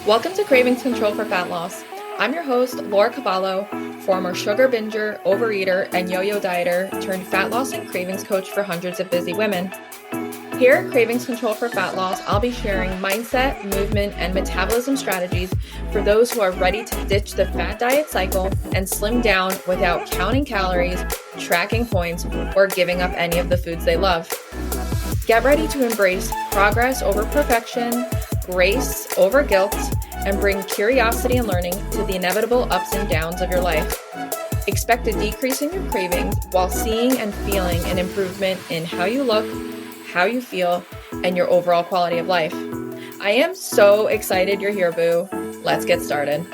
Welcome to Cravings Control for Fat Loss. I'm your host, Laura Cavallo, former sugar binger, overeater, and yo-yo dieter turned fat loss and cravings coach for hundreds of busy women. Here at Cravings Control for Fat Loss, I'll be sharing mindset, movement, and metabolism strategies for those who are ready to ditch the fat diet cycle and slim down without counting calories, tracking points, or giving up any of the foods they love. Get ready to embrace progress over perfection, grace over guilt, and bring curiosity and learning to the inevitable ups and downs of your life. Expect a decrease in your cravings while seeing and feeling an improvement in how you look, how you feel, and your overall quality of life. I am so excited you're here, boo. Let's get started.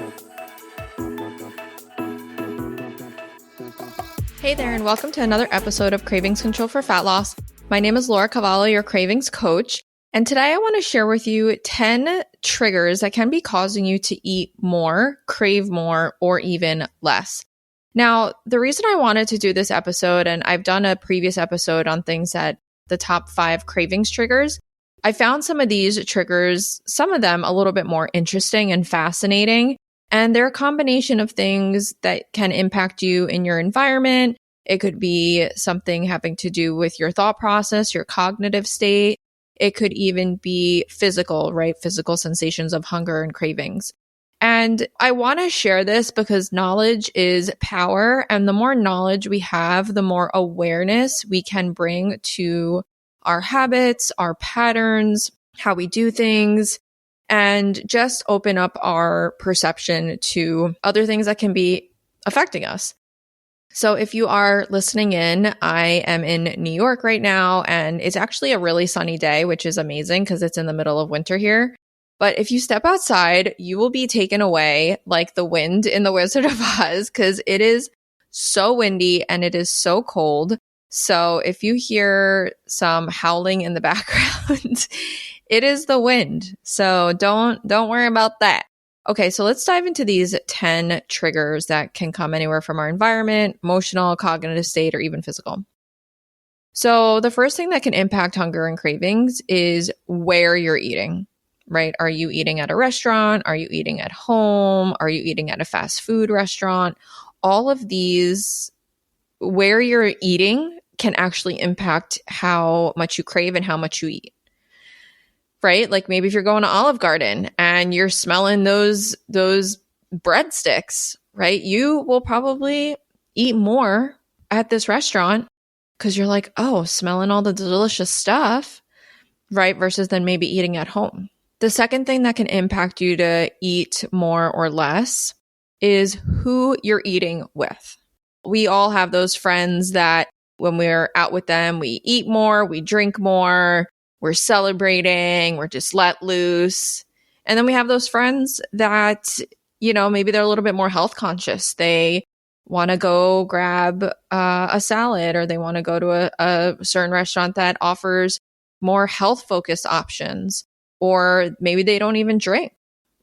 Hey there, and welcome to another episode of Cravings Control for Fat Loss. My name is Laura Cavallo, your cravings coach. And today I want to share with you 10 triggers that can be causing you to eat more, crave more, or even less. Now, the reason I wanted to do this episode, and I've done a previous episode on things that the top 5 cravings triggers, I found some of these triggers, some of them a little bit more interesting and fascinating. And they're a combination of things that can impact you in your environment. It could be something having to do with your thought process, your cognitive state. It could even be physical, right? Physical sensations of hunger and cravings. And I want to share this because knowledge is power. And the more knowledge we have, the more awareness we can bring to our habits, our patterns, how we do things, and just open up our perception to other things that can be affecting us. So if you are listening in, I am in New York right now, and it's actually a really sunny day, which is amazing because it's in the middle of winter here. But if you step outside, you will be taken away like the wind in The Wizard of Oz because it is so windy and it is so cold. So if you hear some howling in the background, it is the wind. So don't worry about that. Okay, so let's dive into these 10 triggers that can come anywhere from our environment, emotional, cognitive state, or even physical. So the first thing that can impact hunger and cravings is where you're eating, right? Are you eating at a restaurant? Are you eating at home? Are you eating at a fast food restaurant? All of these, where you're eating can actually impact how much you crave and how much you eat. Right? Like maybe if you're going to Olive Garden and you're smelling those breadsticks, right? You will probably eat more at this restaurant because you're like, oh, smelling all the delicious stuff, right? Versus then maybe eating at home. The second thing that can impact you to eat more or less is who you're eating with. We all have those friends that when we're out with them, we eat more, we drink more, we're celebrating, we're just let loose. And then we have those friends that, maybe they're a little bit more health conscious. They want to go grab a salad, or they want to go to a certain restaurant that offers more health focused options, or maybe they don't even drink,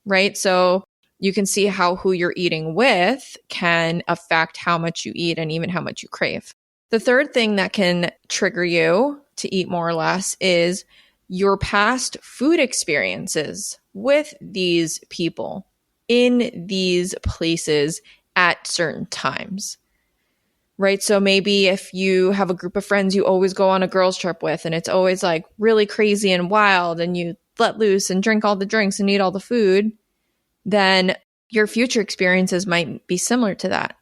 right? So you can see how who you're eating with can affect how much you eat and even how much you crave. The third thing that can trigger you to eat more or less is your past food experiences with these people in these places at certain times, right? So maybe if you have a group of friends you always go on a girls trip with, and it's always like really crazy and wild, and you let loose and drink all the drinks and eat all the food, then your future experiences might be similar to that.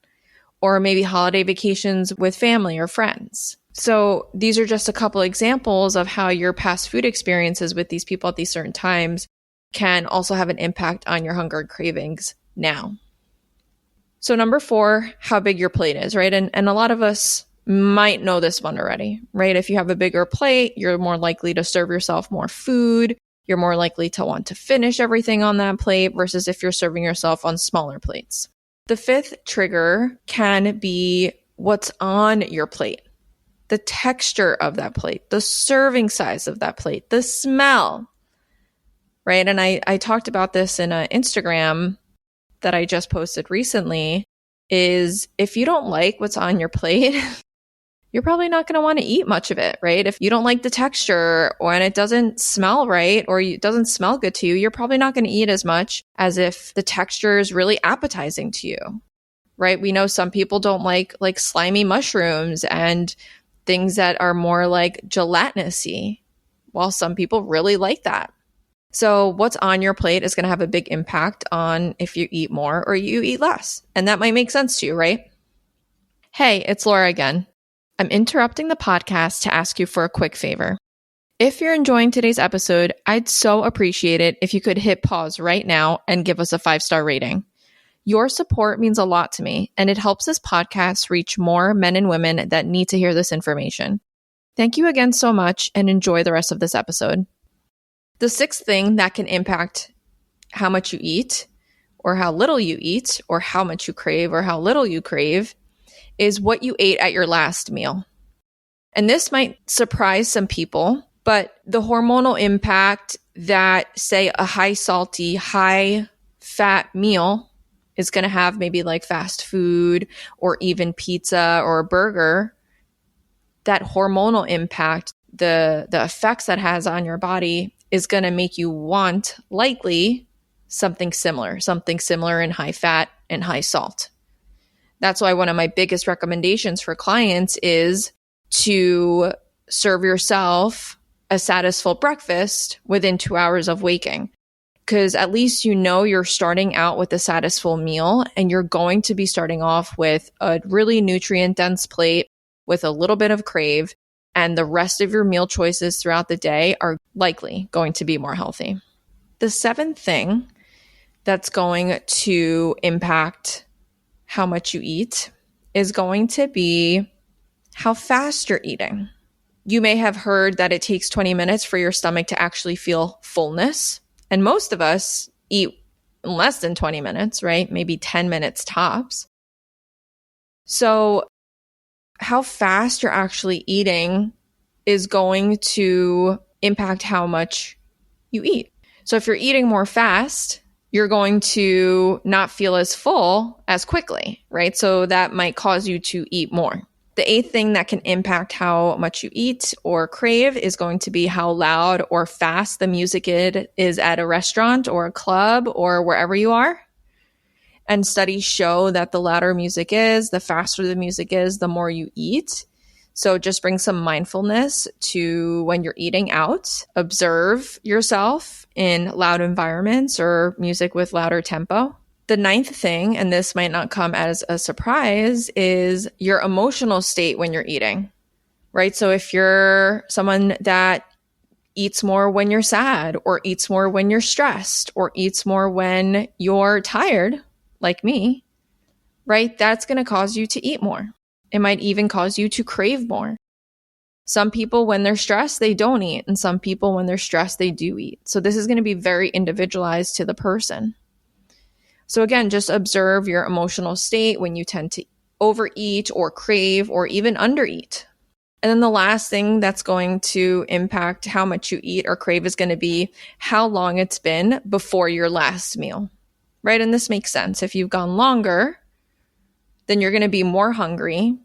Or maybe holiday vacations with family or friends. So these are just a couple examples of how your past food experiences with these people at these certain times can also have an impact on your hunger and cravings now. So number 4, how big your plate is, right? And a lot of us might know this one already, right? If you have a bigger plate, you're more likely to serve yourself more food. You're more likely to want to finish everything on that plate versus if you're serving yourself on smaller plates. The 5th trigger can be what's on your plate, the texture of that plate, the serving size of that plate, the smell, right? And I talked about this in an Instagram that I just posted recently, is if you don't like what's on your plate, you're probably not going to want to eat much of it, right? If you don't like the texture or and it doesn't smell right or it doesn't smell good to you, you're probably not going to eat as much as if the texture is really appetizing to you, right? We know some people don't like slimy mushrooms and things that are more like gelatinous-y, while some people really like that. So what's on your plate is going to have a big impact on if you eat more or you eat less. And that might make sense to you, right? Hey, it's Laura again. I'm interrupting the podcast to ask you for a quick favor. If you're enjoying today's episode, I'd so appreciate it if you could hit pause right now and give us a 5-star rating. Your support means a lot to me, and it helps this podcast reach more men and women that need to hear this information. Thank you again so much, and enjoy the rest of this episode. The 6th thing that can impact how much you eat, or how little you eat, or how much you crave, or how little you crave, is what you ate at your last meal. And this might surprise some people, but the hormonal impact that, say, a high salty, high fat meal is going to have, maybe like fast food or even pizza or a burger, that hormonal impact, the effects that has on your body is going to make you want, likely, something similar in high fat and high salt. That's why one of my biggest recommendations for clients is to serve yourself a satisful breakfast within 2 hours of waking. Because at least you know you're starting out with a satisful meal, and you're going to be starting off with a really nutrient-dense plate with a little bit of Crave, and the rest of your meal choices throughout the day are likely going to be more healthy. The 7th thing that's going to impact how much you eat is going to be how fast you're eating. You may have heard that it takes 20 minutes for your stomach to actually feel fullness. And most of us eat in less than 20 minutes, right? Maybe 10 minutes tops. So how fast you're actually eating is going to impact how much you eat. So if you're eating more fast, you're going to not feel as full as quickly, right? So that might cause you to eat more. The 8th thing that can impact how much you eat or crave is going to be how loud or fast the music is at a restaurant or a club or wherever you are. And studies show that the louder music is, the faster the music is, the more you eat. So just bring some mindfulness to when you're eating out. Observe yourself in loud environments or music with louder tempo. The 9th thing, and this might not come as a surprise, is your emotional state when you're eating, right? So if you're someone that eats more when you're sad, or eats more when you're stressed, or eats more when you're tired, like me, right? That's going to cause you to eat more. It might even cause you to crave more. Some people, when they're stressed, they don't eat. And some people, when they're stressed, they do eat. So this is going to be very individualized to the person. So again, just observe your emotional state when you tend to overeat or crave or even undereat. And then the last thing that's going to impact how much you eat or crave is going to be how long it's been before your last meal, right? And this makes sense. If you've gone longer, then you're going to be more hungry.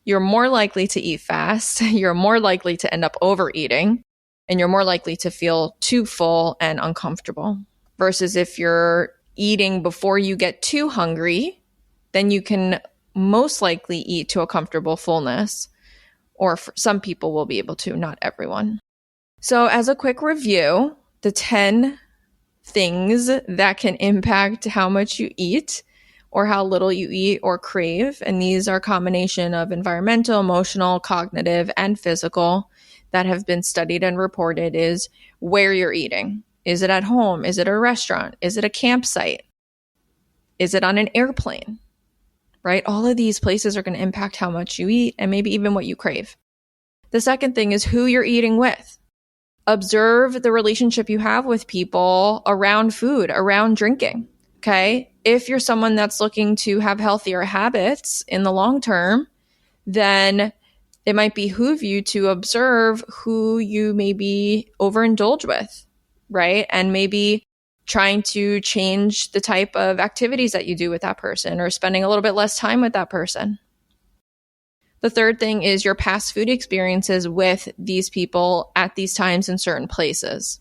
You're more likely to eat fast. You're more likely to end up overeating, and you're more likely to feel too full and uncomfortable. Versus if you're eating before you get too hungry, then you can most likely eat to a comfortable fullness, or some people will be able to, not everyone. So as a quick review, the 10 things that can impact how much you eat or how little you eat or crave, and these are a combination of environmental, emotional, cognitive, and physical that have been studied and reported, is where you're eating. Is it at home? Is it a restaurant? Is it a campsite? Is it on an airplane? Right? All of these places are going to impact how much you eat and maybe even what you crave. The second thing is who you're eating with. Observe the relationship you have with people around food, around drinking. Okay? If you're someone that's looking to have healthier habits in the long term, then it might behoove you to observe who you maybe overindulge with, right? And maybe trying to change the type of activities that you do with that person, or spending a little bit less time with that person. The third thing is your past food experiences with these people at these times in certain places.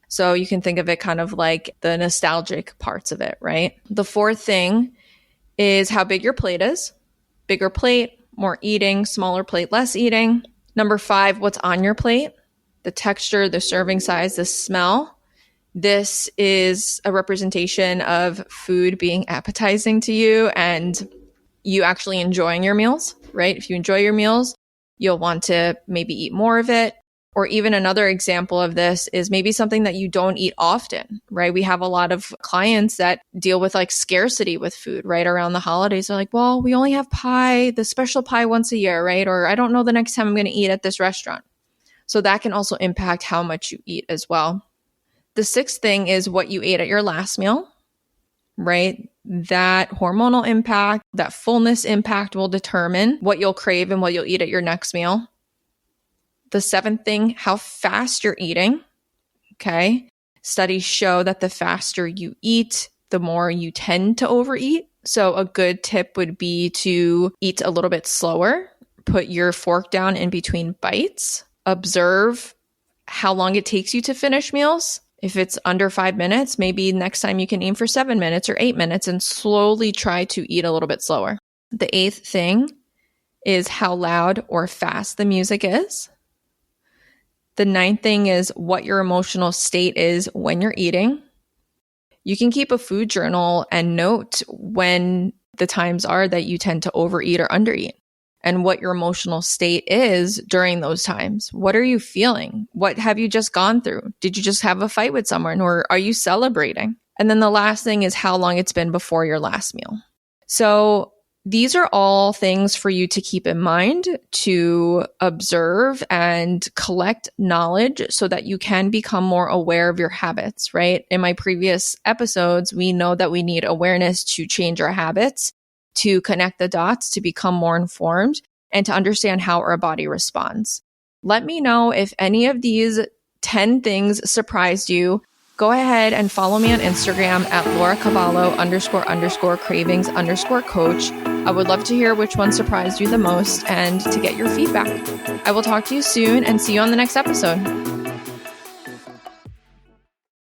So you can think of it kind of like the nostalgic parts of it, right? The fourth thing is how big your plate is. Bigger plate, more eating, smaller plate, less eating. Number 5, what's on your plate? The texture, the serving size, the smell. This is a representation of food being appetizing to you and you actually enjoying your meals, right? If you enjoy your meals, you'll want to maybe eat more of it. Or even another example of this is maybe something that you don't eat often, right? We have a lot of clients that deal with like scarcity with food, right? Around the holidays, they're like, well, we only have pie, the special pie once a year, right? Or I don't know the next time I'm going to eat at this restaurant. So that can also impact how much you eat as well. The sixth thing is what you ate at your last meal, right? That hormonal impact, that fullness impact will determine what you'll crave and what you'll eat at your next meal. The seventh thing, how fast you're eating. Okay. Studies show that the faster you eat, the more you tend to overeat. So a good tip would be to eat a little bit slower, put your fork down in between bites, observe how long it takes you to finish meals. If it's under 5 minutes, maybe next time you can aim for 7 minutes or 8 minutes and slowly try to eat a little bit slower. The eighth thing is how loud or fast the music is. The ninth thing is what your emotional state is when you're eating. You can keep a food journal and note when the times are that you tend to overeat or undereat and what your emotional state is during those times. What are you feeling? What have you just gone through? Did you just have a fight with someone or are you celebrating? And then the last thing is how long it's been before your last meal. So these are all things for you to keep in mind, to observe and collect knowledge so that you can become more aware of your habits, right? In my previous episodes, we know that we need awareness to change our habits, to connect the dots, to become more informed, and to understand how our body responds. Let me know if any of these 10 things surprised you. Go ahead and follow me on Instagram at LauraCavallo__cravings_coach. I would love to hear which one surprised you the most and to get your feedback. I will talk to you soon and see you on the next episode.